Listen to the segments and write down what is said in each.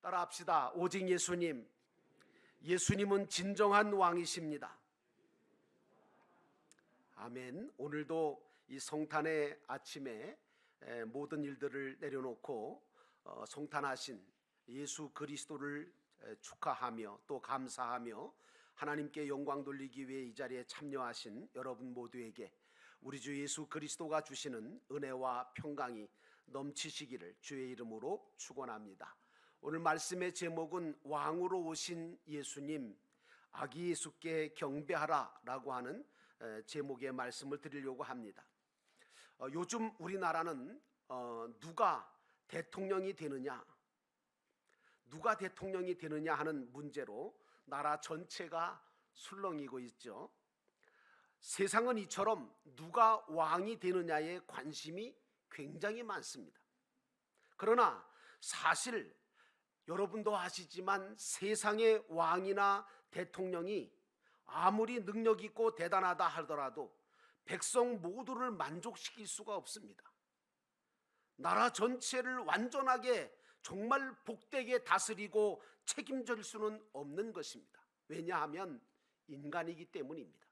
따라합시다. 오직 예수님. 예수님은 진정한 왕이십니다. 아멘. 오늘도 이 성탄의 아침에 모든 일들을 내려놓고 성탄하신 예수 그리스도를 축하하며 또 감사하며 하나님께 영광 돌리기 위해 이 자리에 참여하신 여러분 모두에게 우리 주 예수 그리스도가 주시는 은혜와 평강이 넘치시기를 주의 이름으로 축원합니다. 오늘 말씀의 제목은 왕으로 오신 예수님, 아기 예수께 경배하라 라고 하는 제목의 말씀을 드리려고 합니다. 요즘 우리나라는 누가 대통령이 되느냐 하는 문제로 나라 전체가 술렁이고 있죠. 세상은 이처럼 누가 왕이 되느냐에 관심이 굉장히 많습니다. 그러나 사실 여러분도 아시지만 세상의 왕이나 대통령이 아무리 능력 있고 대단하다 하더라도 백성 모두를 만족시킬 수가 없습니다. 나라 전체를 완전하게 정말 복되게 다스리고 책임질 수는 없는 것입니다. 왜냐하면 인간이기 때문입니다.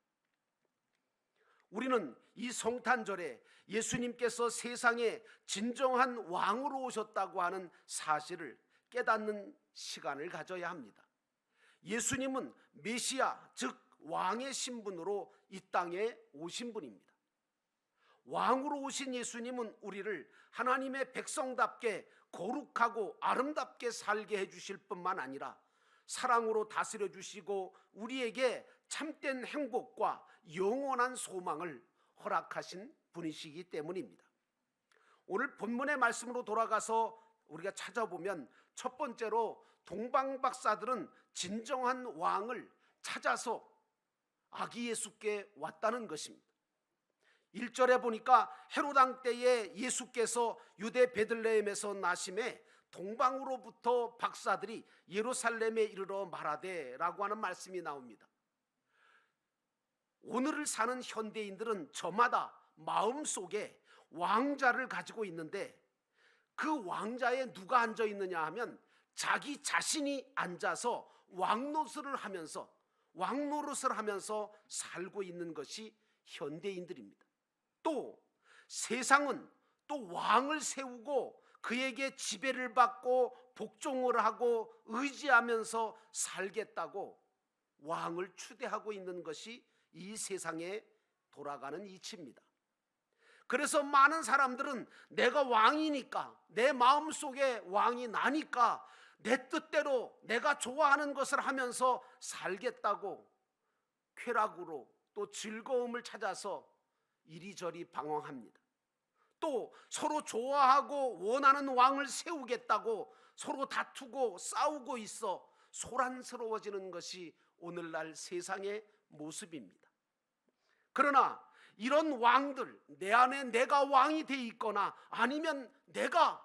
우리는 이 성탄절에 예수님께서 세상에 진정한 왕으로 오셨다고 하는 사실을 깨닫는 시간을 가져야 합니다. 예수님은 메시아, 즉 왕의 신분으로 이 땅에 오신 분입니다. 왕으로 오신 예수님은 우리를 하나님의 백성답게 거룩하고 아름답게 살게 해주실 뿐만 아니라 사랑으로 다스려 주시고 우리에게 참된 행복과 영원한 소망을 허락하신 분이시기 때문입니다. 오늘 본문의 말씀으로 돌아가서 우리가 찾아보면 첫 번째로 동방박사들은 진정한 왕을 찾아서 아기 예수께 왔다는 것입니다. 1절에 보니까 헤롯 왕 때에 예수께서 유대 베들레헴에서 나심에 동방으로부터 박사들이 예루살렘에 이르러 말하되 라고 하는 말씀이 나옵니다. 오늘을 사는 현대인들은 저마다 마음속에 왕자를 가지고 있는데 그 왕자에 누가 앉아 있느냐 하면 자기 자신이 앉아서 왕노릇을 하면서 살고 있는 것이 현대인들입니다. 또 세상은 또 왕을 세우고 그에게 지배를 받고 복종을 하고 의지하면서 살겠다고 왕을 추대하고 있는 것이 이 세상에 돌아가는 이치입니다. 그래서 많은 사람들은 내가 왕이니까, 내 마음속에 왕이 나니까 내 뜻대로 내가 좋아하는 것을 하면서 살겠다고 쾌락으로 또 즐거움을 찾아서 이리저리 방황합니다. 또 서로 좋아하고 원하는 왕을 세우겠다고 서로 다투고 싸우고 있어 소란스러워지는 것이 오늘날 세상의 모습입니다. 그러나 이런 왕들, 내 안에 내가 왕이 돼 있거나 아니면 내가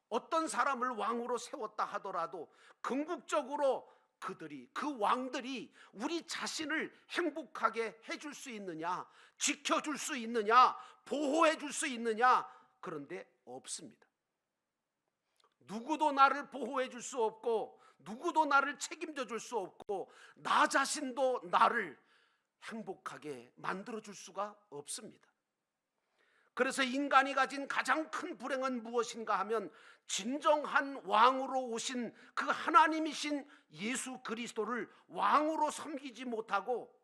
어떤 사람을 왕으로 세웠다 하더라도 궁극적으로 그 왕들이 우리 자신을 행복하게 해줄 수 있느냐, 지켜줄 수 있느냐, 보호해 줄 수 있느냐, 그런데 없습니다. 누구도 나를 보호해 줄 수 없고 누구도 나를 책임져 줄 수 없고 나 자신도 나를 행복하게 만들어 줄 수가 없습니다. 그래서 인간이 가진 가장 큰 불행은 무엇인가 하면 진정한 왕으로 오신 그 하나님이신 예수 그리스도를 왕으로 섬기지 못하고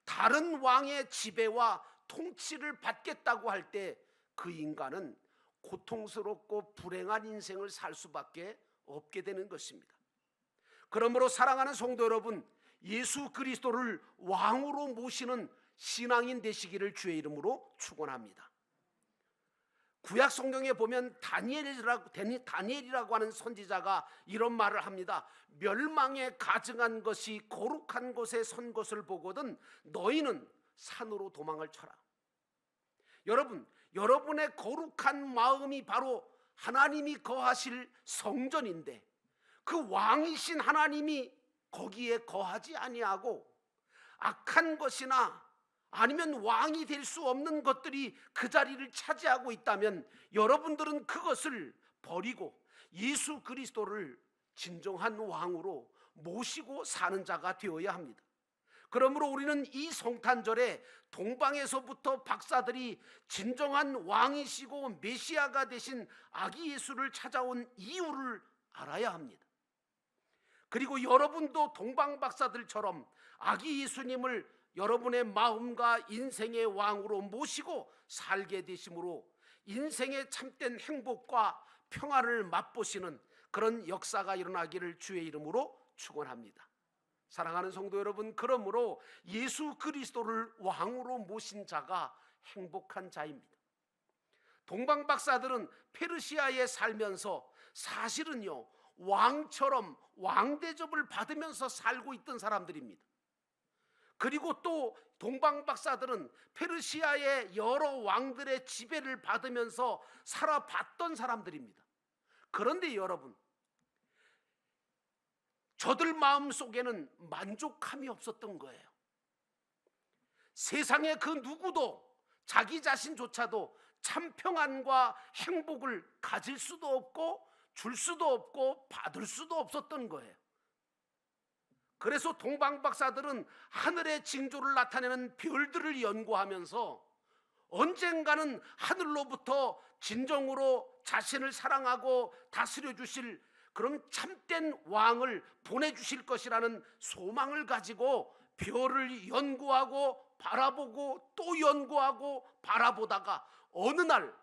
다른 왕의 지배와 통치를 받겠다고 할 때 그 인간은 고통스럽고 불행한 인생을 살 수밖에 없게 되는 것입니다. 그러므로 사랑하는 성도 여러분, 예수 그리스도를 왕으로 모시는 신앙인 되시기를 주의 이름으로 축원합니다. 구약 성경에 보면 다니엘이라고 하는 선지자가 이런 말을 합니다. 멸망에 가증한 것이 거룩한 곳에 선 것을 보거든 너희는 산으로 도망을 쳐라. 여러분, 여러분의 거룩한 마음이 바로 하나님이 거하실 성전인데 그 왕이신 하나님이 거기에 거하지 아니하고 악한 것이나 아니면 왕이 될 수 없는 것들이 그 자리를 차지하고 있다면 여러분들은 그것을 버리고 예수 그리스도를 진정한 왕으로 모시고 사는 자가 되어야 합니다. 그러므로 우리는 이 성탄절에 동방에서부터 박사들이 진정한 왕이시고 메시아가 되신 아기 예수를 찾아온 이유를 알아야 합니다. 그리고 여러분도 동방 박사들처럼 아기 예수님을 여러분의 마음과 인생의 왕으로 모시고 살게 되심으로 인생의 참된 행복과 평안을 맛보시는 그런 역사가 일어나기를 주의 이름으로 축원합니다. 사랑하는 성도 여러분, 그러므로 예수 그리스도를 왕으로 모신 자가 행복한 자입니다. 동방 박사들은 페르시아에 살면서 사실은요, 왕처럼 왕대접을 받으면서 살고 있던 사람들입니다. 그리고 또 동방 박사들은 페르시아의 여러 왕들의 지배를 받으면서 살아봤던 사람들입니다. 그런데 여러분, 저들 마음속에는 만족함이 없었던 거예요. 세상의 그 누구도 자기 자신조차도 참 평안과 행복을 가질 수도 없고 줄 수도 없고 받을 수도 없었던 거예요. 그래서 동방 박사들은 하늘의 징조를 나타내는 별들을 연구하면서 언젠가는 하늘로부터 진정으로 자신을 사랑하고 다스려 주실 그런 참된 왕을 보내주실 것이라는 소망을 가지고 별을 연구하고 바라보고 또 연구하고 바라보다가 어느 날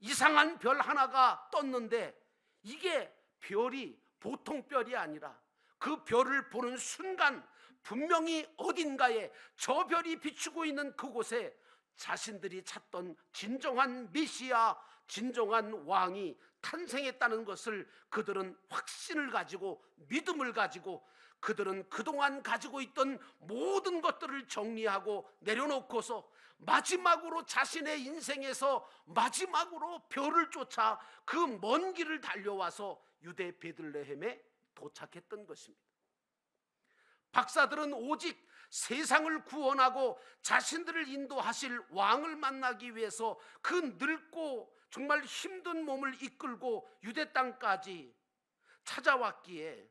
이상한 별 하나가 떴는데 이게 별이 보통 별이 아니라 그 별을 보는 순간 분명히 어딘가에 저 별이 비추고 있는 그곳에 자신들이 찾던 진정한 메시아, 진정한 왕이 탄생했다는 것을 그들은 확신을 가지고 믿음을 가지고 그들은 그동안 가지고 있던 모든 것들을 정리하고 내려놓고서 마지막으로 자신의 인생에서 마지막으로 별을 쫓아 그 먼 길을 달려와서 유대 베들레헴에 도착했던 것입니다. 박사들은 오직 세상을 구원하고 자신들을 인도하실 왕을 만나기 위해서 그 늙고 정말 힘든 몸을 이끌고 유대 땅까지 찾아왔기에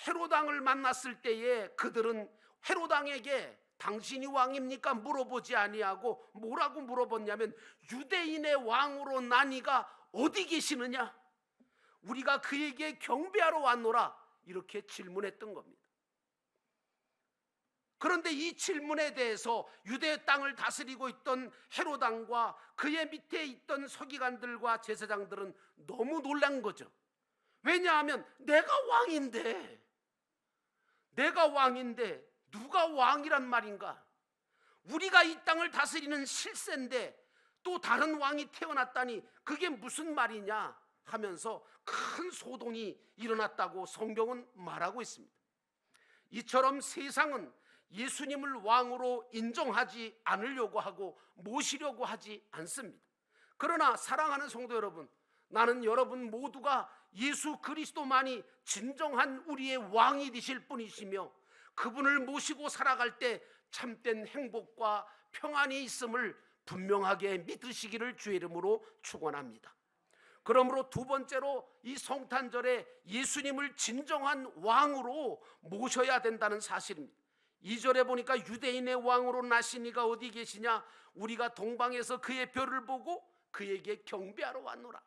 헤롯 왕을 만났을 때에 그들은 헤롯 왕에게 당신이 왕입니까? 물어보지 아니하고 뭐라고 물어봤냐면 유대인의 왕으로 나니가 어디 계시느냐? 우리가 그에게 경배하러 왔노라 이렇게 질문했던 겁니다. 그런데 이 질문에 대해서 유대 땅을 다스리고 있던 헤롯 왕과 그의 밑에 있던 서기관들과 제사장들은 너무 놀란 거죠. 왜냐하면 내가 왕인데 누가 왕이란 말인가? 우리가 이 땅을 다스리는 실세인데 또 다른 왕이 태어났다니 그게 무슨 말이냐 하면서 큰 소동이 일어났다고 성경은 말하고 있습니다. 이처럼 세상은 예수님을 왕으로 인정하지 않으려고 하고 모시려고 하지 않습니다. 그러나 사랑하는 성도 여러분, 나는 여러분 모두가 예수 그리스도만이 진정한 우리의 왕이 되실 분이시며 그분을 모시고 살아갈 때 참된 행복과 평안이 있음을 분명하게 믿으시기를 주의 이름으로 축원합니다. 그러므로 두 번째로 이 성탄절에 예수님을 진정한 왕으로 모셔야 된다는 사실입니다. 2절에 보니까 유대인의 왕으로 나신 이가 어디 계시냐? 우리가 동방에서 그의 별을 보고 그에게 경배하러 왔노라.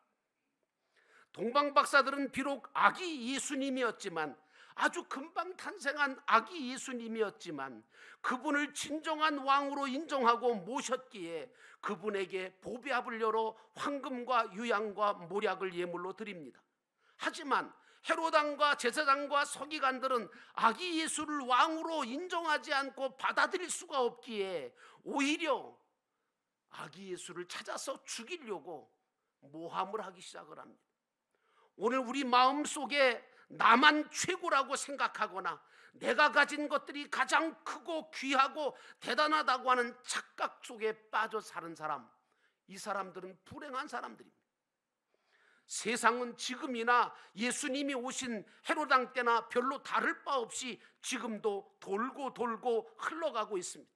동방 박사들은 비록 아기 예수님이었지만 아주 금방 탄생한 아기 예수님이었지만 그분을 진정한 왕으로 인정하고 모셨기에 그분에게 보배합을 열어 황금과 유향과 모략을 예물로 드립니다. 하지만 헤롯 왕과 제사장과 서기관들은 아기 예수를 왕으로 인정하지 않고 받아들일 수가 없기에 오히려 아기 예수를 찾아서 죽이려고 모함을 하기 시작을 합니다. 오늘 우리 마음속에 나만 최고라고 생각하거나 내가 가진 것들이 가장 크고 귀하고 대단하다고 하는 착각 속에 빠져 사는 사람, 이 사람들은 불행한 사람들입니다. 세상은 지금이나 예수님이 오신 헤롯 왕 때나 별로 다를 바 없이 지금도 돌고 흘러가고 있습니다.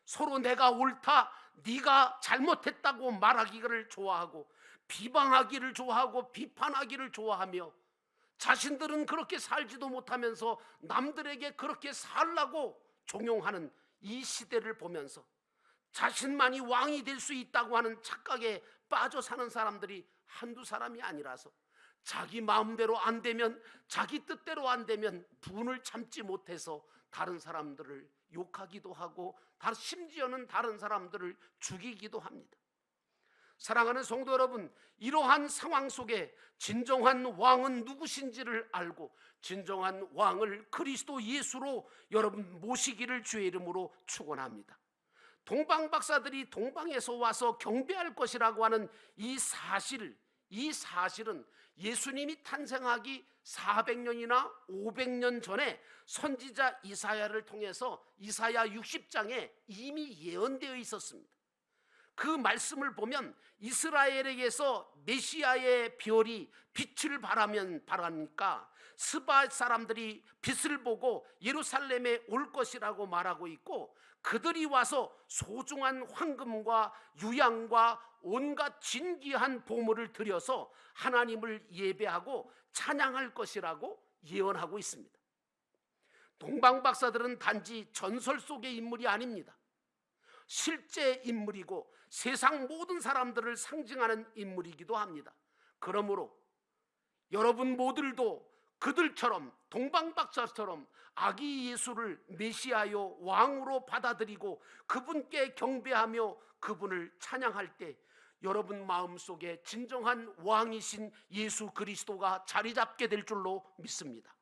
서로 내가 옳다, 네가 잘못했다고 말하기를 좋아하고 비방하기를 좋아하고 비판하기를 좋아하며 자신들은 그렇게 살지도 못하면서 남들에게 그렇게 살라고 종용하는 이 시대를 보면서 자신만이 왕이 될 수 있다고 하는 착각에 빠져 사는 사람들이 한두 사람이 아니라서 자기 마음대로 안 되면, 자기 뜻대로 안 되면 분을 참지 못해서 다른 사람들을 욕하기도 하고 심지어는 다른 사람들을 죽이기도 합니다. 사랑하는 성도 여러분, 이러한 상황 속에 진정한 왕은 누구신지를 알고 진정한 왕을 그리스도 예수로 여러분 모시기를 주의 이름으로 축원합니다. 동방 박사들이 동방에서 와서 경배할 것이라고 하는 이 사실은 예수님이 탄생하기 400년이나 500년 전에 선지자 이사야를 통해서 이사야 60장에 이미 예언되어 있었습니다. 그 말씀을 보면 이스라엘에게서 메시아의 별이 빛을 바라니까 스바 사람들이 빛을 보고 예루살렘에 올 것이라고 말하고 있고, 그들이 와서 소중한 황금과 유향과 온갖 진귀한 보물을 들여서 하나님을 예배하고 찬양할 것이라고 예언하고 있습니다. 동방 박사들은 단지 전설 속의 인물이 아닙니다. 실제 인물이고 세상 모든 사람들을 상징하는 인물이기도 합니다. 그러므로 여러분 모두도 그들처럼 동방박사처럼 아기 예수를 메시아요 왕으로 받아들이고 그분께 경배하며 그분을 찬양할 때 여러분 마음속에 진정한 왕이신 예수 그리스도가 자리 잡게 될 줄로 믿습니다.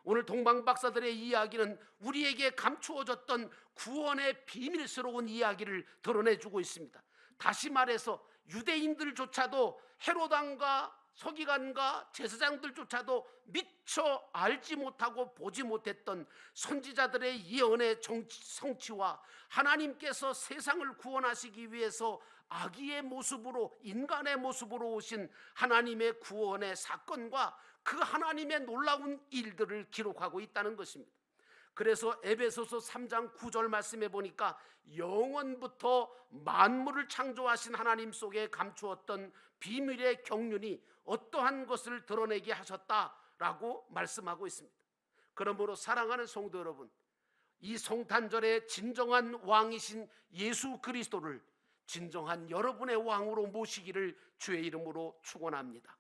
오늘 동방박사들의 이야기는 우리에게 감추어졌던 구원의 비밀스러운 이야기를 드러내주고 있습니다. 다시 말해서 유대인들조차도 헤롯 왕과 서기관과 제사장들조차도 미처 알지 못하고 보지 못했던 선지자들의 예언의 성취와 하나님께서 세상을 구원하시기 위해서 아기의 모습으로, 인간의 모습으로 오신 하나님의 구원의 사건과 그 하나님의 놀라운 일들을 기록하고 있다는 것입니다. 그래서 에베소서 3장 9절 말씀에 보니까 영원부터 만물을 창조하신 하나님 속에 감추었던 비밀의 경륜이 어떠한 것을 드러내게 하셨다라고 말씀하고 있습니다. 그러므로 사랑하는 성도 여러분, 이 성탄절의 진정한 왕이신 예수 그리스도를 진정한 여러분의 왕으로 모시기를 주의 이름으로 축원합니다.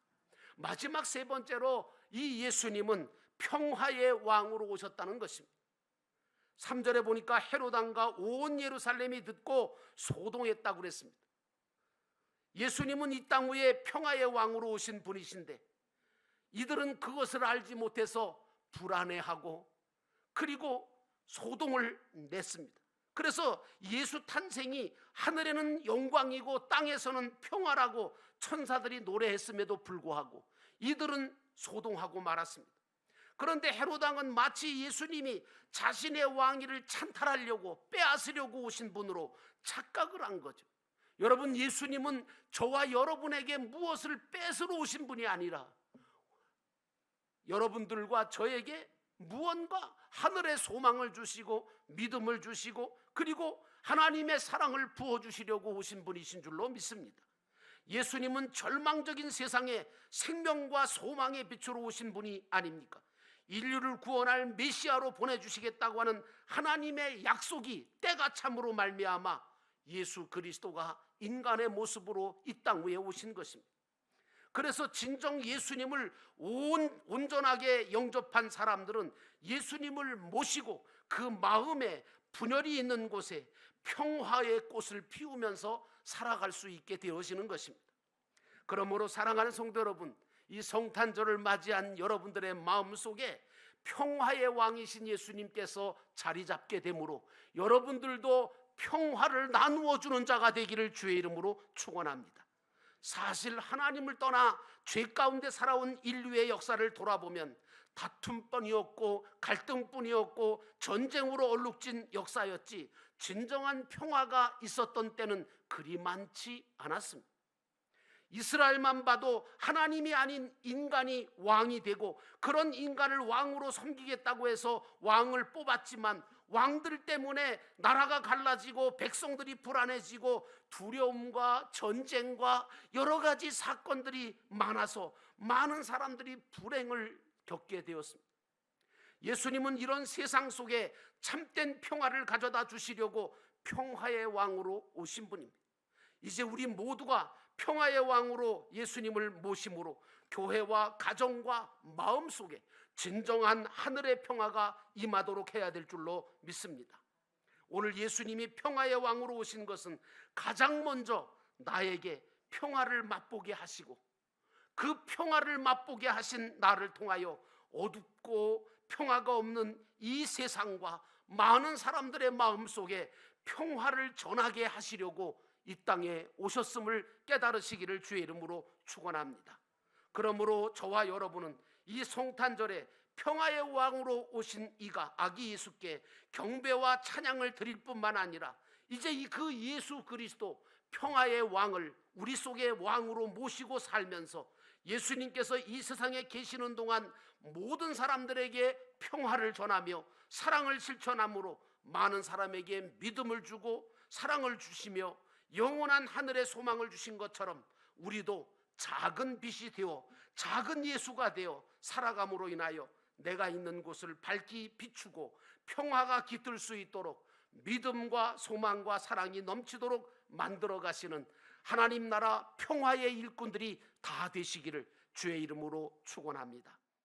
마지막 세 번째로 이 예수님은 평화의 왕으로 오셨다는 것입니다. 3절에 보니까 헤롯 왕과 온 예루살렘이 듣고 소동했다고 그랬습니다. 예수님은 이 땅 위에 평화의 왕으로 오신 분이신데 이들은 그것을 알지 못해서 불안해하고 그리고 소동을 냈습니다. 그래서 예수 탄생이 하늘에는 영광이고 땅에서는 평화라고 천사들이 노래했음에도 불구하고 이들은 소동하고 말았습니다. 그런데 헤롯 왕은 마치 예수님이 자신의 왕위를 찬탈하려고 빼앗으려고 오신 분으로 착각을 한 거죠. 여러분, 예수님은 저와 여러분에게 무엇을 뺏으러 오신 분이 아니라 여러분들과 저에게 무언가 하늘의 소망을 주시고 믿음을 주시고 그리고 하나님의 사랑을 부어주시려고 오신 분이신 줄로 믿습니다. 예수님은 절망적인 세상에 생명과 소망의 빛으로 오신 분이 아닙니까? 인류를 구원할 메시아로 보내주시겠다고 하는 하나님의 약속이 때가 참으로 말미암아 예수 그리스도가 인간의 모습으로 이 땅 위에 오신 것입니다. 그래서 진정 예수님을 온전하게 영접한 사람들은 예수님을 모시고 그 마음에 분열이 있는 곳에 평화의 꽃을 피우면서 살아갈 수 있게 되어지는 것입니다. 그러므로 사랑하는 성도 여러분, 이 성탄절을 맞이한 여러분들의 마음속에 평화의 왕이신 예수님께서 자리 잡게 되므로 여러분들도 평화를 나누어 주는 자가 되기를 주의 이름으로 축원합니다. 사실 하나님을 떠나 죄 가운데 살아온 인류의 역사를 돌아보면 다툼뿐이었고 갈등뿐이었고 전쟁으로 얼룩진 역사였지 진정한 평화가 있었던 때는 그리 많지 않았습니다. 이스라엘만 봐도 하나님이 아닌 인간이 왕이 되고 그런 인간을 왕으로 섬기겠다고 해서 왕을 뽑았지만 왕들 때문에 나라가 갈라지고 백성들이 불안해지고 두려움과 전쟁과 여러 가지 사건들이 많아서 많은 사람들이 불행을 겪게 되었습니다. 예수님은 이런 세상 속에 참된 평화를 가져다 주시려고 평화의 왕으로 오신 분입니다. 이제 우리 모두가 평화의 왕으로 예수님을 모심으로 교회와 가정과 마음 속에 진정한 하늘의 평화가 임하도록 해야 될 줄로 믿습니다. 오늘 예수님이 평화의 왕으로 오신 것은 가장 먼저 나에게 평화를 맛보게 하시고, 그 평화를 맛보게 하신 나를 통하여 어둡고 평화가 없는 이 세상과 많은 사람들의 마음 속에 평화를 전하게 하시려고 이 땅에 오셨음을 깨달으시기를 주의 이름으로 축원합니다. 그러므로 저와 여러분은 이 성탄절에 평화의 왕으로 오신 이가 아기 예수께 경배와 찬양을 드릴 뿐만 아니라 이제 그 예수 그리스도 평화의 왕을 우리 속의 왕으로 모시고 살면서 예수님께서 이 세상에 계시는 동안 모든 사람들에게 평화를 전하며 사랑을 실천함으로 많은 사람에게 믿음을 주고 사랑을 주시며 영원한 하늘의 소망을 주신 것처럼 우리도 작은 빛이 되어 작은 예수가 되어 살아감으로 인하여 내가 있는 곳을 밝히 비추고 평화가 깃들 수 있도록 믿음과 소망과 사랑이 넘치도록 만들어 가시는 하나님 나라 평화의 일꾼들이 다 되시기를 주의 이름으로 축원합니다.